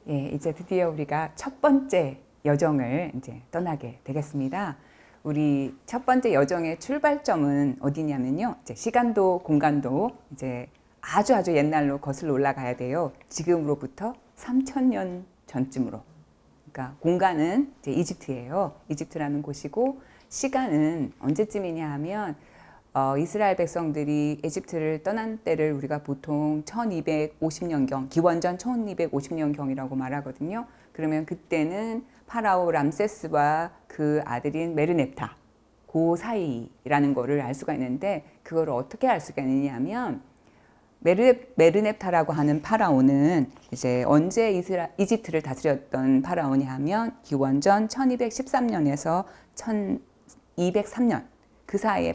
이제 드디어 우리가 첫 번째 여정을 이제 떠나게 되겠습니다. 우리 첫 번째 여정의 출발점은 어디냐면요. 이제 시간도 공간도 이제 아주 옛날로 거슬러 올라가야 돼요. 지금으로부터 3000년 전쯤으로. 그러니까 공간은 이제 이집트예요. 이집트라는 곳이고 시간은 언제쯤이냐 하면 이스라엘 백성들이 에집트를 떠난 때를 우리가 보통 1250년경, 기원전 1250년경이라고 말하거든요. 그러면 그때는 파라오 람세스와 그 아들인 메르넵타, 그 사이라는 거를 알 수가 있는데, 그걸 어떻게 알 수가 있느냐 하면 메르넵타라고 하는 파라오는 이제 언제 이집트를 다스렸던 파라오냐 하면 기원전 1213년에서 1203년 그 사이에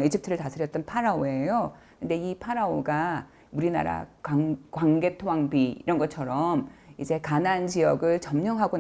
이집트를 다스렸던 파라오예요. 근데 이 파라오가 우리나라 광개토왕비 이런 것처럼 이제 가나안 지역을 점령하고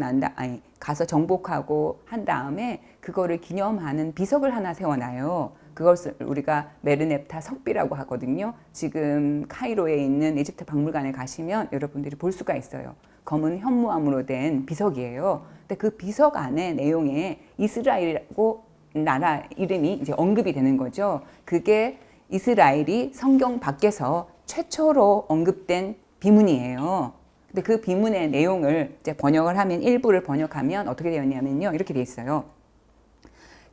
가서 정복하고 한 다음에 그거를 기념하는 비석을 하나 세워놔요. 그것을 우리가 메르넵타 석비라고 하거든요. 지금 카이로에 있는 이집트 박물관에 가시면 여러분들이 볼 수가 있어요. 검은 현무암으로 된 비석이에요. 근데 그 비석 안에 내용에 이스라엘이라고 나라 이름이 이제 언급이 되는 거죠. 그게 이스라엘이 성경 밖에서 최초로 언급된 비문이에요. 근데 그 비문의 내용을 이제 번역을 하면, 일부를 번역하면 어떻게 되었냐면요. 이렇게 돼 있어요.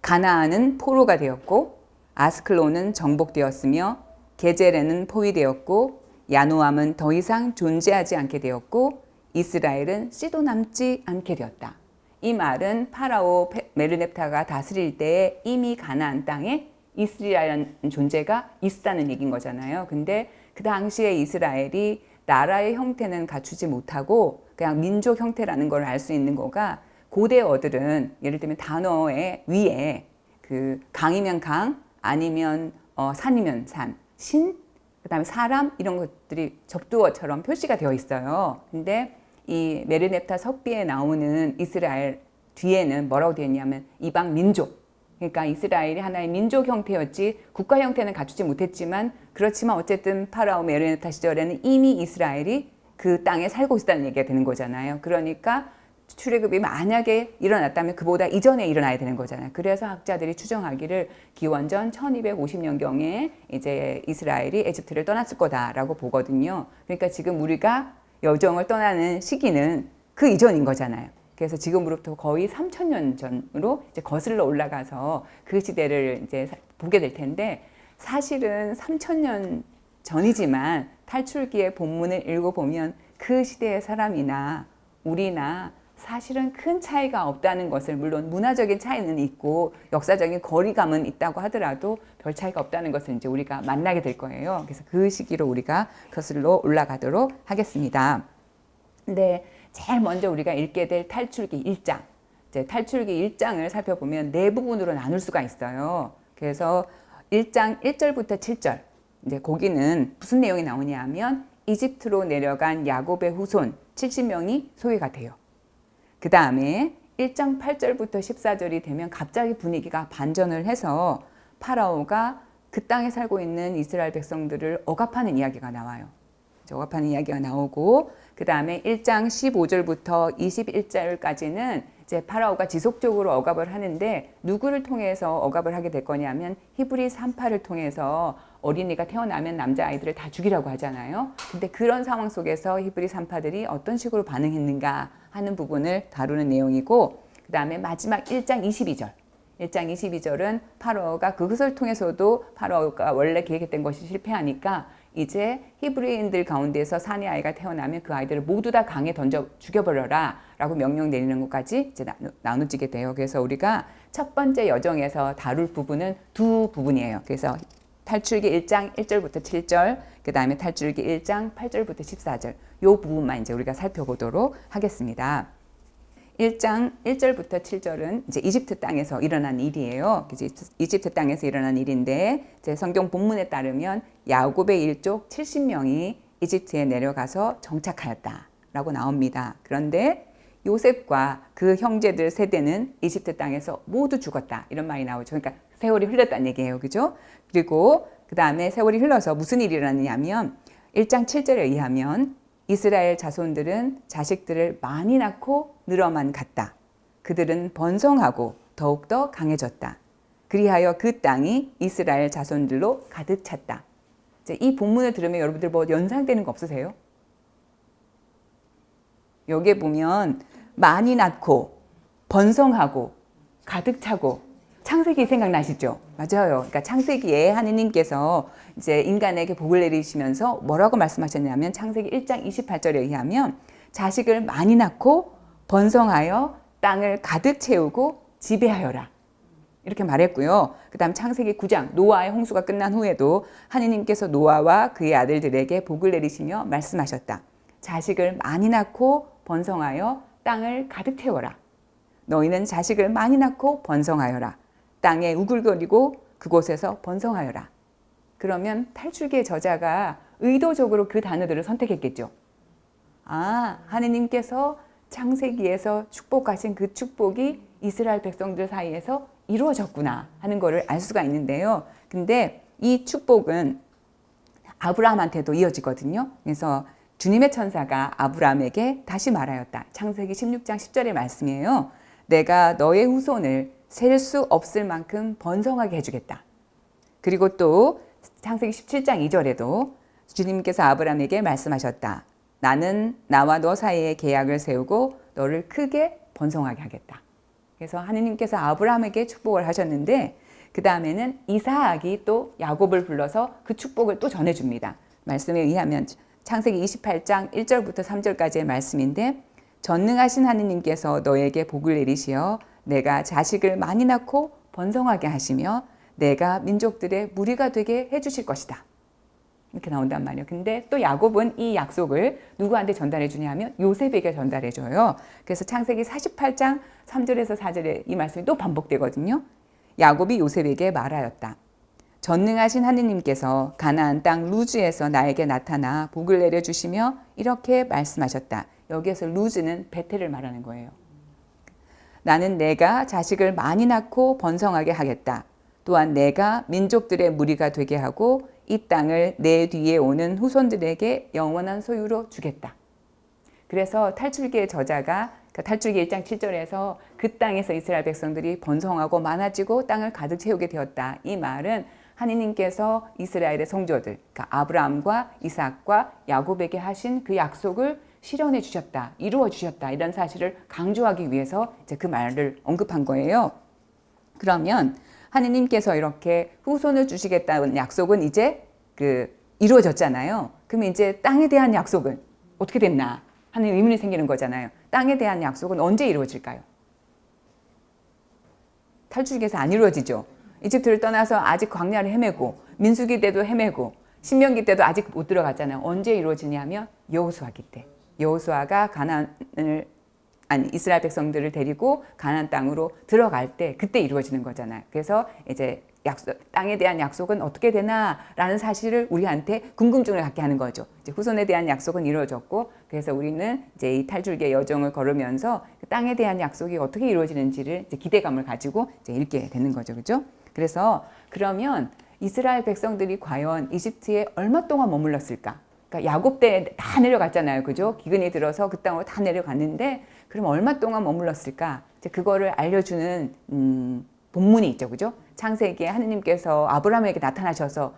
가나안은 포로가 되었고, 아스클론은 정복되었으며, 게제레는 포위되었고, 야노암은 더 이상 존재하지 않게 되었고, 이스라엘은 씨도 남지 않게 되었다. 이 말은 파라오 메르넵타가 다스릴 때 이미 가나안 땅에 이스라엘이라는 존재가 있다는 얘기인 거잖아요. 근데 그 당시에 이스라엘이 나라의 형태는 갖추지 못하고 그냥 민족 형태라는 걸 알 수 있는 거가, 고대어들은 예를 들면 단어의 위에 그 강이면 강, 아니면 산이면 산, 신, 그 다음에 사람, 이런 것들이 접두어처럼 표시가 되어 있어요. 근데 이 메르넵타 석비에 나오는 이스라엘 뒤에는 뭐라고 되어 있냐면 이방 민족. 그러니까 이스라엘이 하나의 민족 형태였지 국가 형태는 갖추지 못했지만, 그렇지만 어쨌든 파라오 메르넵타 시절에는 이미 이스라엘이 그 땅에 살고 있다는 얘기가 되는 거잖아요. 그러니까 출애굽이 만약에 일어났다면 그보다 이전에 일어나야 되는 거잖아요. 그래서 학자들이 추정하기를 기원전 1250년경에 이제 이스라엘이 에집트를 떠났을 거다라고 보거든요. 그러니까 지금 우리가 여정을 떠나는 시기는 그 이전인 거잖아요. 그래서 지금으로부터 거의 3000년 전으로 이제 거슬러 올라가서 그 시대를 이제 보게 될 텐데, 사실은 3000년 전이지만 탈출기의 본문을 읽어보면 그 시대의 사람이나 우리나 사실은 큰 차이가 없다는 것을, 물론 문화적인 차이는 있고 역사적인 거리감은 있다고 하더라도 별 차이가 없다는 것을 이제 우리가 만나게 될 거예요. 그래서 그 시기로 우리가 거슬러 올라가도록 하겠습니다. 근데 제일 먼저 우리가 읽게 될 탈출기 1장. 이제 탈출기 1장을 살펴보면 네 부분으로 나눌 수가 있어요. 그래서 1장 1절부터 7절. 이제 거기는 무슨 내용이 나오냐 하면 이집트로 내려간 야곱의 후손 70명이 소개가 돼요. 그 다음에 1장 8절부터 14절이 되면 갑자기 분위기가 반전을 해서 파라오가 그 땅에 살고 있는 이스라엘 백성들을 억압하는 이야기가 나와요. 억압하는 이야기가 나오고, 그 다음에 1장 15절부터 21절까지는 이제 파라오가 지속적으로 억압을 하는데, 누구를 통해서 억압을 하게 될 거냐면 히브리 산파를 통해서 어린이가 태어나면 남자아이들을 다 죽이라고 하잖아요. 근데 그런 상황 속에서 히브리 산파들이 어떤 식으로 반응했는가 하는 부분을 다루는 내용이고, 그 다음에 마지막 1장 22절. 1장 22절은 파라오가 그것을 통해서도 파라오가 원래 계획했던 것이 실패하니까 이제 히브리인들 가운데서 사내 아이가 태어나면 그 아이들을 모두 다 강에 던져 죽여버려라 라고 명령 내리는 것까지 이제 나눠지게 돼요. 그래서 우리가 첫 번째 여정에서 다룰 부분은 두 부분이에요. 그래서 탈출기 1장 1절부터 7절, 그 다음에 탈출기 1장 8절부터 14절, 요 부분만 이제 우리가 살펴보도록 하겠습니다. 1장 1절부터 7절은 이제 이집트 땅에서 일어난 일이에요. 이집트 땅에서 일어난 일인데, 이제 성경 본문에 따르면 야곱의 일족 70명이 이집트에 내려가서 정착하였다라고 나옵니다. 그런데 요셉과 그 형제들 세대는 이집트 땅에서 모두 죽었다, 이런 말이 나오죠. 그러니까 세월이 흘렀다는 얘기예요. 그죠? 그리고 그 다음에 세월이 흘러서 무슨 일이 일어났냐면 1장 7절에 의하면 이스라엘 자손들은 자식들을 많이 낳고 늘어만 갔다. 그들은 번성하고 더욱더 강해졌다. 그리하여 그 땅이 이스라엘 자손들로 가득 찼다. 이 본문을 들으면 여러분들 뭐 연상되는 거 없으세요? 여기에 보면 많이 낳고 번성하고 가득 차고 창세기 생각나시죠? 맞아요. 그러니까 창세기에 하느님께서 이제 인간에게 복을 내리시면서 뭐라고 말씀하셨냐면 창세기 1장 28절에 의하면 자식을 많이 낳고 번성하여 땅을 가득 채우고 지배하여라. 이렇게 말했고요. 그 다음 창세기 9장 노아의 홍수가 끝난 후에도 하느님께서 노아와 그의 아들들에게 복을 내리시며 말씀하셨다. 자식을 많이 낳고 번성하여 땅을 가득 채워라. 너희는 자식을 많이 낳고 번성하여라. 땅에 우글거리고 그곳에서 번성하여라. 그러면 탈출기의 저자가 의도적으로 그 단어들을 선택했겠죠. 아, 하느님께서 창세기에서 축복하신 그 축복이 이스라엘 백성들 사이에서 이루어졌구나 하는 것을 알 수가 있는데요. 근데 이 축복은 아브라함한테도 이어지거든요. 그래서 주님의 천사가 아브라함에게 다시 말하였다. 창세기 16장 10절의 말씀이에요. 내가 너의 후손을 셀 수 없을 만큼 번성하게 해주겠다. 그리고 또 창세기 17장 2절에도 주님께서 아브라함에게 말씀하셨다. 나는 나와 너 사이에 계약을 세우고 너를 크게 번성하게 하겠다. 그래서 하느님께서 아브라함에게 축복을 하셨는데 그 다음에는 이삭이 또 야곱을 불러서 그 축복을 또 전해줍니다. 말씀에 의하면 창세기 28장 1절부터 3절까지의 말씀인데 전능하신 하느님께서 너에게 복을 내리시어 내가 자식을 많이 낳고 번성하게 하시며 내가 민족들의 무리가 되게 해주실 것이다. 이렇게 나온단 말이에요. 근데 또 야곱은 이 약속을 누구한테 전달해 주냐 하면 요셉에게 전달해 줘요. 그래서 창세기 48장 3절에서 4절에 이 말씀이 또 반복되거든요. 야곱이 요셉에게 말하였다. 전능하신 하느님께서 가나안 땅 루즈에서 나에게 나타나 복을 내려주시며 이렇게 말씀하셨다. 여기에서 루즈는 베텔을 말하는 거예요. 나는 내가 자식을 많이 낳고 번성하게 하겠다. 또한 내가 민족들의 무리가 되게 하고 이 땅을 내 뒤에 오는 후손들에게 영원한 소유로 주겠다. 그래서 탈출기의 저자가 탈출기 1장 7절에서 그 땅에서 이스라엘 백성들이 번성하고 많아지고 땅을 가득 채우게 되었다. 이 말은 하느님께서 이스라엘의 성조들, 그러니까 아브라함과 이삭과 야곱에게 하신 그 약속을 실현해 주셨다, 이루어 주셨다 이런 사실을 강조하기 위해서 이제 그 말을 언급한 거예요. 그러면 하느님께서 이렇게 후손을 주시겠다는 약속은 이제 이루어졌잖아요. 그러면 이제 땅에 대한 약속은 어떻게 됐나 하는 의문이 생기는 거잖아요. 땅에 대한 약속은 언제 이루어질까요? 탈출기에서 안 이루어지죠. 이집트를 떠나서 아직 광야를 헤매고 민수기 때도 헤매고 신명기 때도 아직 못 들어갔잖아요. 언제 이루어지냐면 여호수아기 때. 여호수아가 이스라엘 백성들을 데리고 가나안 땅으로 들어갈 때 그때 이루어지는 거잖아요. 그래서 이제 땅에 대한 약속은 어떻게 되나라는 사실을 우리한테 궁금증을 갖게 하는 거죠. 이제 후손에 대한 약속은 이루어졌고, 그래서 우리는 이제 이 탈출기의 여정을 걸으면서 땅에 대한 약속이 어떻게 이루어지는지를 이제 기대감을 가지고 이제 읽게 되는 거죠, 그렇죠? 그래서 그러면 이스라엘 백성들이 과연 이집트에 얼마 동안 머물렀을까? 그러니까 야곱 때 다 내려갔잖아요, 그죠? 기근이 들어서 그 땅으로 다 내려갔는데, 그럼 얼마 동안 머물렀을까? 이제 그거를 알려주는 본문이 있죠, 그죠? 창세기에 하느님께서 아브라함에게 나타나셔서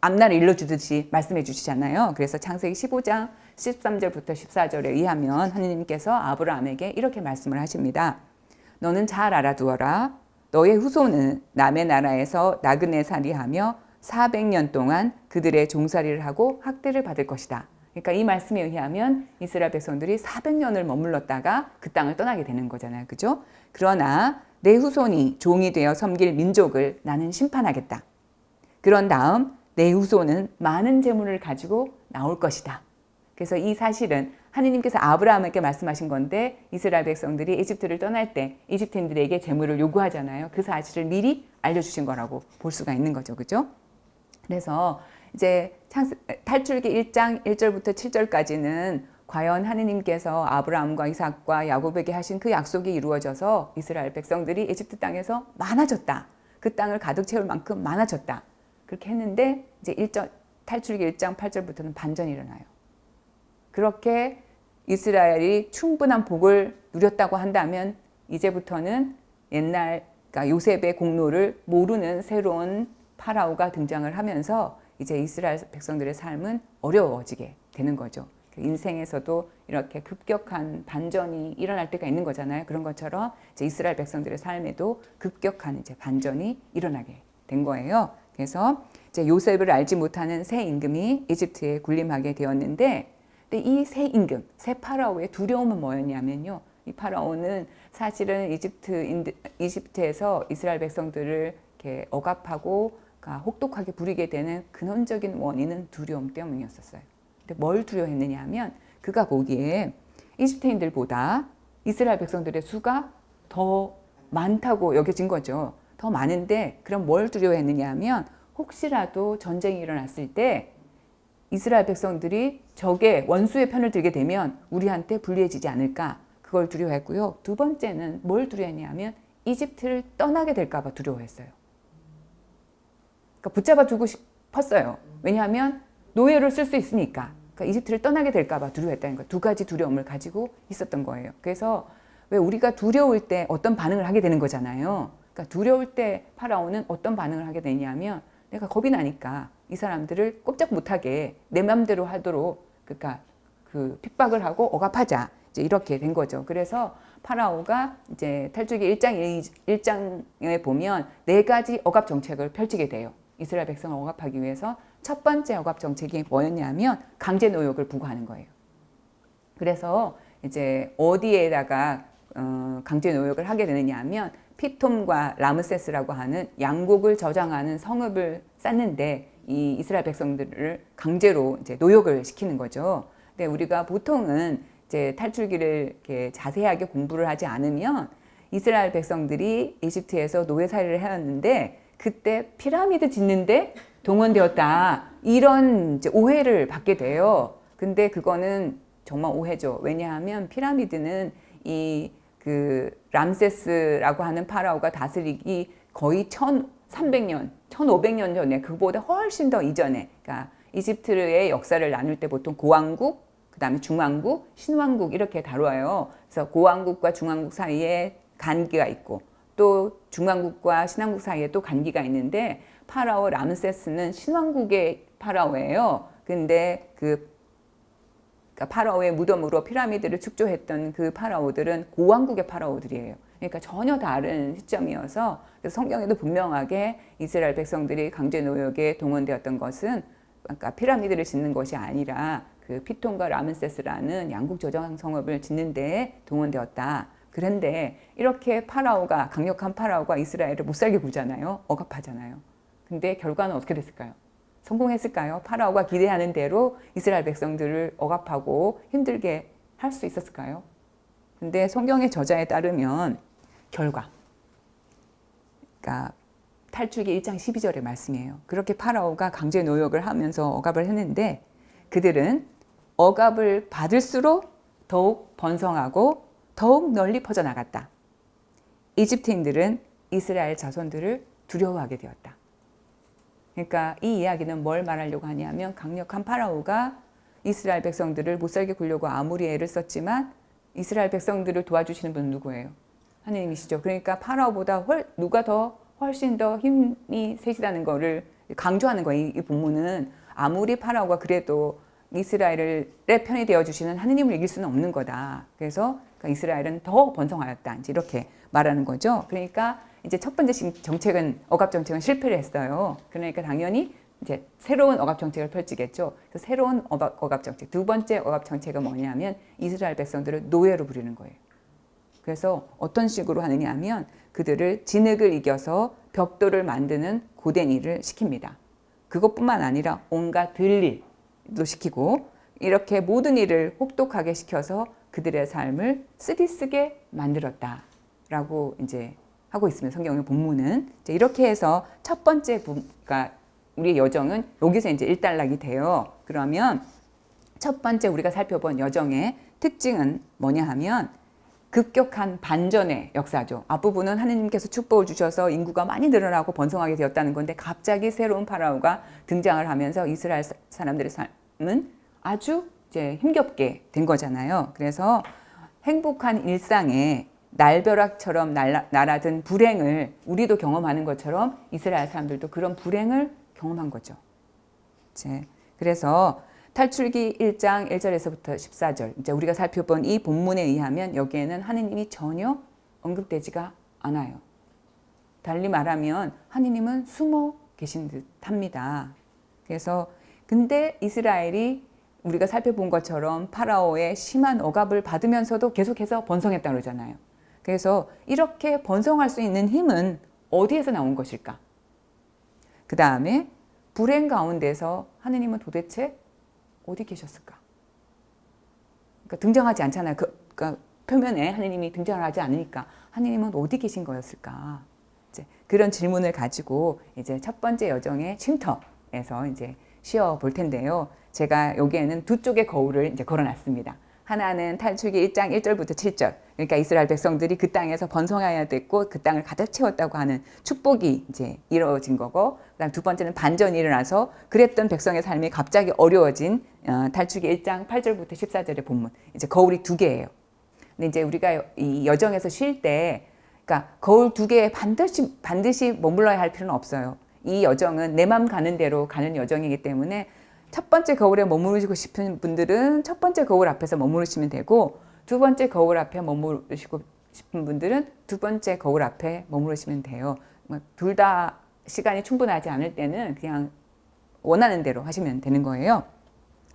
앞날을 일러주듯이 말씀해 주시잖아요. 그래서 창세기 15장 13절부터 14절에 의하면 하느님께서 아브라함에게 이렇게 말씀을 하십니다. 너는 잘 알아두어라. 너의 후손은 남의 나라에서 나그네 살이하며 400년 동안 그들의 종살이를 하고 학대를 받을 것이다. 그러니까 이 말씀에 의하면 이스라엘 백성들이 400년을 머물렀다가 그 땅을 떠나게 되는 거잖아요. 그죠? 그러나 내 후손이 종이 되어 섬길 민족을 나는 심판하겠다. 그런 다음 내 후손은 많은 재물을 가지고 나올 것이다. 그래서 이 사실은 하느님께서 아브라함에게 말씀하신 건데 이스라엘 백성들이 이집트를 떠날 때 이집트인들에게 재물을 요구하잖아요. 그 사실을 미리 알려주신 거라고 볼 수가 있는 거죠. 그죠? 그래서 이제 탈출기 1장 1절부터 7절까지는 과연 하느님께서 아브라함과 이삭과 야곱에게 하신 그 약속이 이루어져서 이스라엘 백성들이 이집트 땅에서 많아졌다. 그 땅을 가득 채울 만큼 많아졌다. 그렇게 했는데 이제 탈출기 1장 8절부터는 반전이 일어나요. 그렇게 이스라엘이 충분한 복을 누렸다고 한다면 이제부터는 옛날 그러니까 요셉의 공로를 모르는 새로운 파라오가 등장을 하면서 이제 이스라엘 백성들의 삶은 어려워지게 되는 거죠. 인생에서도 이렇게 급격한 반전이 일어날 때가 있는 거잖아요. 그런 것처럼 이제 이스라엘 백성들의 삶에도 급격한 이제 반전이 일어나게 된 거예요. 그래서 이제 요셉을 알지 못하는 새 임금이 이집트에 군림하게 되었는데, 근데 이 새 임금, 새 파라오의 두려움은 뭐였냐면요. 이 파라오는 사실은 이집트에서 이스라엘 백성들을 이렇게 억압하고 혹독하게 부리게 되는 근원적인 원인은 두려움 때문이었었어요. 근데 뭘 두려워했느냐 하면 그가 보기에 이집트인들보다 이스라엘 백성들의 수가 더 많다고 여겨진 거죠. 더 많은데 그럼 뭘 두려워했느냐 하면 혹시라도 전쟁이 일어났을 때 이스라엘 백성들이 적의 원수의 편을 들게 되면 우리한테 불리해지지 않을까, 그걸 두려워했고요. 두 번째는 뭘 두려워했냐면 이집트를 떠나게 될까 봐 두려워했어요. 그러니까 붙잡아 두고 싶었어요. 왜냐하면 노예로 쓸 수 있으니까. 그러니까 이집트를 떠나게 될까 봐 두려워했다는 거예요. 두 가지 두려움을 가지고 있었던 거예요. 그래서 왜 우리가 두려울 때 어떤 반응을 하게 되는 거잖아요. 그러니까 두려울 때 파라오는 어떤 반응을 하게 되냐면 내가 겁이 나니까 이 사람들을 꼼짝 못하게 내 맘대로 하도록 그러니까 그 핍박을 하고 억압하자. 이제 이렇게 된 거죠. 그래서 파라오가 이제 탈출기 1장에 보면 4가지 억압 정책을 펼치게 돼요. 이스라엘 백성을 억압하기 위해서 첫 번째 억압 정책이 뭐였냐면 강제 노역을 부과하는 거예요. 그래서 이제 어디에다가 강제 노역을 하게 되느냐 하면 피톰과 라므세스라고 하는 양곡을 저장하는 성읍을 쌓는데 이 이스라엘 백성들을 강제로 이제 노역을 시키는 거죠. 근데 우리가 보통은 이제 탈출기를 이렇게 자세하게 공부를 하지 않으면 이스라엘 백성들이 이집트에서 노예살이를 해왔는데 그때 피라미드 짓는데 동원되었다, 이런 이제 오해를 받게 돼요. 근데 그거는 정말 오해죠. 왜냐하면 피라미드는 이 그 람세스라고 하는 파라오가 다스리기 거의 1300년, 1500년 전에, 그보다 훨씬 더 이전에, 그러니까 이집트의 역사를 나눌 때 보통 고왕국, 그 다음에 중왕국, 신왕국 이렇게 다뤄요. 그래서 고왕국과 중왕국 사이에 간기가 있고 또 중왕국과 신왕국 사이에 또 간기가 있는데 파라오 람세스는 신왕국의 파라오예요. 근데 그러니까 파라오의 무덤으로 피라미드를 축조했던 그 파라오들은 고왕국의 파라오들이에요. 그러니까 전혀 다른 시점이어서 성경에도 분명하게 이스라엘 백성들이 강제 노역에 동원되었던 것은 그러니까 피라미드를 짓는 것이 아니라 그 피톤과 라므세스라는 양국 저장 성읍을 짓는 데 동원되었다. 그런데 이렇게 파라오가, 강력한 파라오가 이스라엘을 못 살게 굴잖아요. 억압하잖아요. 근데 결과는 어떻게 됐을까요? 성공했을까요? 파라오가 기대하는 대로 이스라엘 백성들을 억압하고 힘들게 할 수 있었을까요? 근데 성경의 저자에 따르면 결과, 그러니까 탈출기 1장 12절의 말씀이에요. 그렇게 파라오가 강제 노역을 하면서 억압을 했는데 그들은 억압을 받을수록 더욱 번성하고 더욱 널리 퍼져나갔다. 이집트인들은 이스라엘 자손들을 두려워하게 되었다. 그러니까 이 이야기는 뭘 말하려고 하냐면 강력한 파라오가 이스라엘 백성들을 못살게 굴려고 아무리 애를 썼지만 이스라엘 백성들을 도와주시는 분은 누구예요? 하느님이시죠. 그러니까 파라오보다 누가 더 훨씬 더 힘이 세시다는 거를 강조하는 거예요. 이 본문은 아무리 파라오가 그래도 이스라엘의 편이 되어주시는 하느님을 이길 수는 없는 거다. 그래서 이스라엘은 더 번성하였다. 이제 이렇게 말하는 거죠. 그러니까 이제 첫 번째 정책은, 억압 정책은 실패를 했어요. 그러니까 당연히 이제 새로운 억압 정책을 펼치겠죠. 그래서 새로운 억압 정책, 두 번째 억압 정책은 뭐냐면 이스라엘 백성들을 노예로 부리는 거예요. 그래서 어떤 식으로 하느냐 하면 그들을 진흙을 이겨서 벽돌을 만드는 고된 일을 시킵니다. 그것뿐만 아니라 온갖 들일도 시키고 이렇게 모든 일을 혹독하게 시켜서 그들의 삶을 쓰디쓰게 만들었다라고 이제 하고 있으면 성경의 본문은 이제 이렇게 해서 첫 번째 그러니까 우리의 여정은 여기서 이제 일단락이 돼요. 그러면 첫 번째 우리가 살펴본 여정의 특징은 뭐냐 하면 급격한 반전의 역사죠. 앞부분은 하느님께서 축복을 주셔서 인구가 많이 늘어나고 번성하게 되었다는 건데 갑자기 새로운 파라오가 등장을 하면서 이스라엘 사람들의 삶은 아주 이제 힘겹게 된 거잖아요. 그래서 행복한 일상에 날벼락처럼 날아든 불행을 우리도 경험하는 것처럼 이스라엘 사람들도 그런 불행을 경험한 거죠. 그래서 탈출기 1장 1절에서부터 14절, 이제 우리가 살펴본 이 본문에 의하면 여기에는 하느님이 전혀 언급되지가 않아요. 달리 말하면 하느님은 숨어 계신 듯 합니다. 그래서 근데 이스라엘이 우리가 살펴본 것처럼 파라오의 심한 억압을 받으면서도 계속해서 번성했다고 그러잖아요. 그래서 이렇게 번성할 수 있는 힘은 어디에서 나온 것일까? 그 다음에 불행 가운데서 하느님은 도대체 어디 계셨을까? 그러니까 등장하지 않잖아요. 그러니까 표면에 하느님이 등장을 하지 않으니까 하느님은 어디 계신 거였을까? 이제 그런 질문을 가지고 이제 첫 번째 여정의 쉼터에서 이제 쉬어 볼 텐데요. 제가 여기에는 두 쪽의 거울을 이제 걸어놨습니다. 하나는 탈출기 1장 1절부터 7절. 그러니까 이스라엘 백성들이 그 땅에서 번성해야 됐고 그 땅을 가득 채웠다고 하는 축복이 이제 이루어진 거고, 그다음 두 번째는 반전이 일어나서 그랬던 백성의 삶이 갑자기 어려워진 탈출기 1장 8절부터 14절의 본문. 이제 거울이 두 개예요. 근데 이제 우리가 이 여정에서 쉴 때, 그러니까 거울 두 개에 반드시 머물러야 할 필요는 없어요. 이 여정은 내 맘 가는 대로 가는 여정이기 때문에 첫 번째 거울에 머무르시고 싶은 분들은 첫 번째 거울 앞에서 머무르시면 되고, 두 번째 거울 앞에 머무르시고 싶은 분들은 두 번째 거울 앞에 머무르시면 돼요. 둘 다 시간이 충분하지 않을 때는 그냥 원하는 대로 하시면 되는 거예요.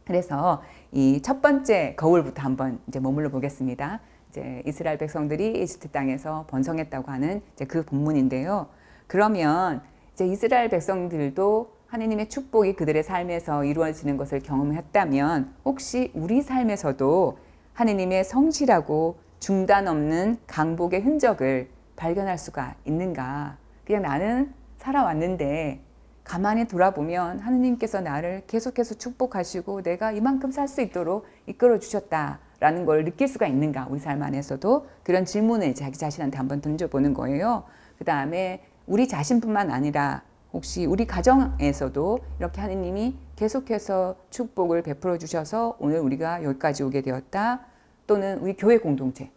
그래서 이 첫 번째 거울부터 한번 이제 머물러 보겠습니다. 이제 이스라엘 백성들이 이집트 땅에서 번성했다고 하는 이제 그 본문인데요. 그러면 이제 이스라엘 백성들도 하느님의 축복이 그들의 삶에서 이루어지는 것을 경험했다면 혹시 우리 삶에서도 하느님의 성실하고 중단 없는 강복의 흔적을 발견할 수가 있는가? 그냥 나는 살아왔는데 가만히 돌아보면 하느님께서 나를 계속해서 축복하시고 내가 이만큼 살 수 있도록 이끌어 주셨다라는 걸 느낄 수가 있는가? 우리 삶 안에서도 그런 질문을 자기 자신한테 한번 던져보는 거예요. 그 다음에 우리 자신뿐만 아니라 혹시 우리 가정에서도 이렇게 하느님이 계속해서 축복을 베풀어 주셔서 오늘 우리가 여기까지 오게 되었다. 또는 우리 교회 공동체,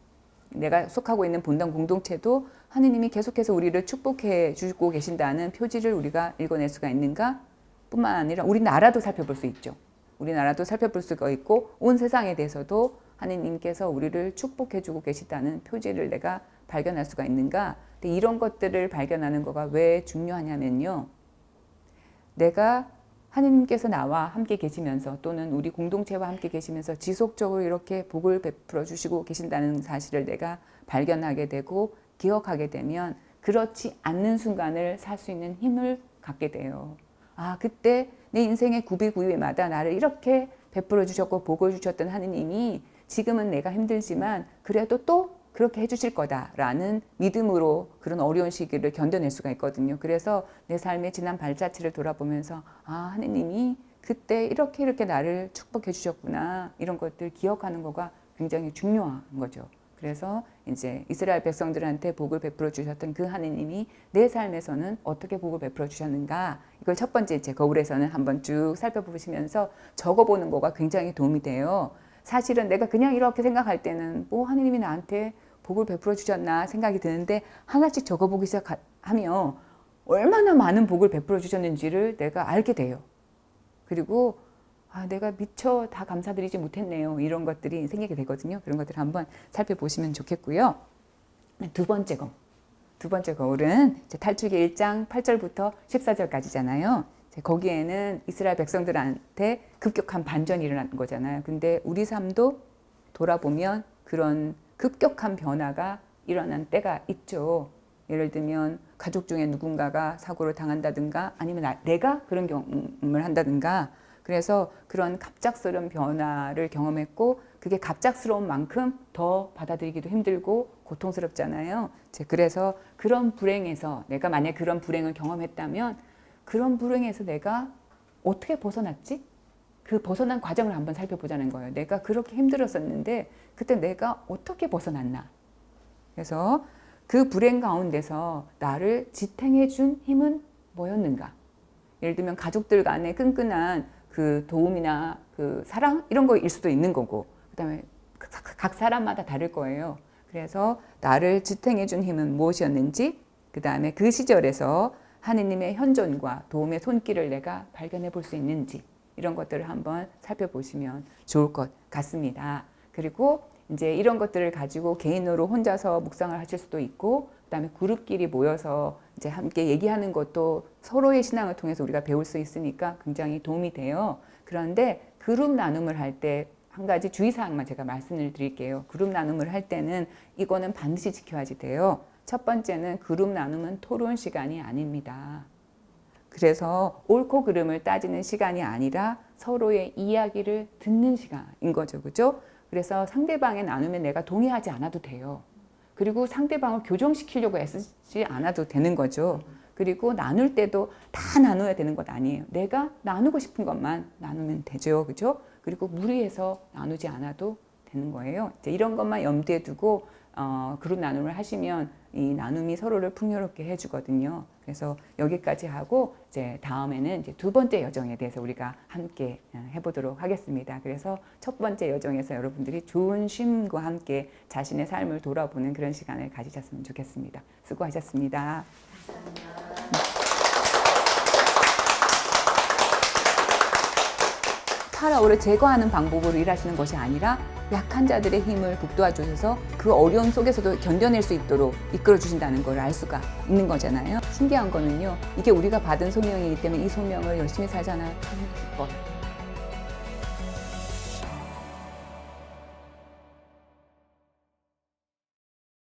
내가 속하고 있는 본당 공동체도 하느님이 계속해서 우리를 축복해 주고 계신다는 표지를 우리가 읽어낼 수가 있는가? 뿐만 아니라 우리나라도 살펴볼 수 있죠. 우리나라도 살펴볼 수가 있고 온 세상에 대해서도 하느님께서 우리를 축복해 주고 계시다는 표지를 내가 발견할 수가 있는가? 근데 이런 것들을 발견하는 거가 왜 중요하냐면요. 내가 하느님께서 나와 함께 계시면서 또는 우리 공동체와 함께 계시면서 지속적으로 이렇게 복을 베풀어 주시고 계신다는 사실을 내가 발견하게 되고 기억하게 되면 그렇지 않는 순간을 살 수 있는 힘을 갖게 돼요. 아, 그때 내 인생의 구비구비마다 나를 이렇게 베풀어 주셨고 복을 주셨던 하느님이 지금은 내가 힘들지만 그래도 또 그렇게 해주실 거다라는 믿음으로 그런 어려운 시기를 견뎌낼 수가 있거든요. 그래서 내 삶의 지난 발자취를 돌아보면서 아, 하느님이 그때 이렇게 나를 축복해 주셨구나, 이런 것들 기억하는 거가 굉장히 중요한 거죠. 그래서 이제 이스라엘 백성들한테 복을 베풀어 주셨던 그 하느님이 내 삶에서는 어떻게 복을 베풀어 주셨는가, 이걸 첫 번째 제 거울에서는 한번 쭉 살펴보시면서 적어보는 거가 굉장히 도움이 돼요. 사실은 내가 그냥 이렇게 생각할 때는 뭐 하느님이 나한테 복을 베풀어 주셨나 생각이 드는데 하나씩 적어보기 시작하면 얼마나 많은 복을 베풀어 주셨는지를 내가 알게 돼요. 그리고 아, 내가 미처 다 감사드리지 못했네요. 이런 것들이 생기게 되거든요. 그런 것들을 한번 살펴보시면 좋겠고요. 두 번째 거울은 탈출기 1장 8절부터 14절까지잖아요. 거기에는 이스라엘 백성들한테 급격한 반전이 일어난 거잖아요. 근데 우리 삶도 돌아보면 그런 급격한 변화가 일어난 때가 있죠. 예를 들면 가족 중에 누군가가 사고를 당한다든가 아니면 내가 그런 경험을 한다든가, 그래서 그런 갑작스러운 변화를 경험했고 그게 갑작스러운 만큼 더 받아들이기도 힘들고 고통스럽잖아요. 그래서 그런 불행에서 내가 만약 그런 불행을 경험했다면 그런 불행에서 내가 어떻게 벗어났지? 그 벗어난 과정을 한번 살펴보자는 거예요. 내가 그렇게 힘들었었는데 그때 내가 어떻게 벗어났나? 그래서 그 불행 가운데서 나를 지탱해 준 힘은 뭐였는가? 예를 들면 가족들 간의 끈끈한 그 도움이나 그 사랑 이런 거일 수도 있는 거고, 그다음에 각 사람마다 다를 거예요. 그래서 나를 지탱해 준 힘은 무엇이었는지, 그다음에 그 시절에서 하느님의 현존과 도움의 손길을 내가 발견해 볼 수 있는지, 이런 것들을 한번 살펴보시면 좋을 것 같습니다. 그리고 이제 이런 것들을 가지고 개인으로 혼자서 묵상을 하실 수도 있고, 그다음에 그룹끼리 모여서 이제 함께 얘기하는 것도 서로의 신앙을 통해서 우리가 배울 수 있으니까 굉장히 도움이 돼요. 그런데 그룹 나눔을 할 때 한 가지 주의사항만 제가 말씀을 드릴게요. 그룹 나눔을 할 때는 이거는 반드시 지켜야지 돼요. 첫 번째는 그룹 나눔은 토론 시간이 아닙니다. 그래서 옳고 그름을 따지는 시간이 아니라 서로의 이야기를 듣는 시간인 거죠. 그죠? 그래서 상대방의 나눔에 내가 동의하지 않아도 돼요. 그리고 상대방을 교정시키려고 애쓰지 않아도 되는 거죠. 그리고 나눌 때도 다 나눠야 되는 것 아니에요. 내가 나누고 싶은 것만 나누면 되죠. 그죠? 그리고 무리해서 나누지 않아도 되는 거예요. 이제 이런 것만 염두에 두고 그룹 나눔을 하시면 이 나눔이 서로를 풍요롭게 해주거든요. 그래서 여기까지 하고 이제 다음에는 이제 두 번째 여정에 대해서 우리가 함께 해보도록 하겠습니다. 그래서 첫 번째 여정에서 여러분들이 좋은 쉼과 함께 자신의 삶을 돌아보는 그런 시간을 가지셨으면 좋겠습니다. 수고하셨습니다. 파라오를 제거하는 방법으로 일하시는 것이 아니라 약한 자들의 힘을 북돋아 주셔서 그 어려움 속에서도 견뎌낼 수 있도록 이끌어 주신다는 걸 알 수가 있는 거잖아요. 신기한 거는요, 이게 우리가 받은 소명이기 때문에 이 소명을 열심히 살잖아요. 기뻐요.